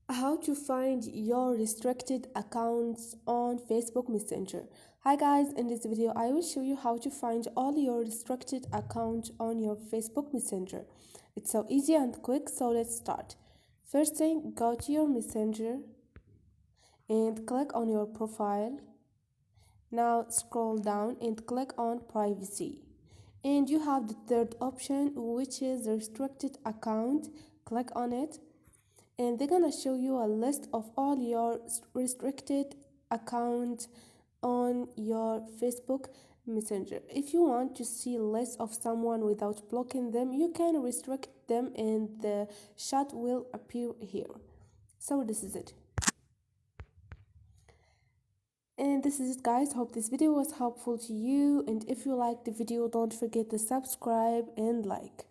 How to find your restricted accounts on Facebook Messenger. Hi guys, in this video I will show you how to find all your restricted accounts on your Facebook Messenger. It's so easy and quick, so let's start. First thing, go to your Messenger and click on your profile. Now scroll down and click on privacy. And you have the third option, which is restricted account. Click on it and they're gonna show you a list of all your restricted accounts on your Facebook Messenger. If you want to see list of someone without blocking them, you can restrict them and the chat will appear here. So this is it. And this is it guys. Hope this video was helpful to you, and if you liked the video, don't forget to subscribe and like.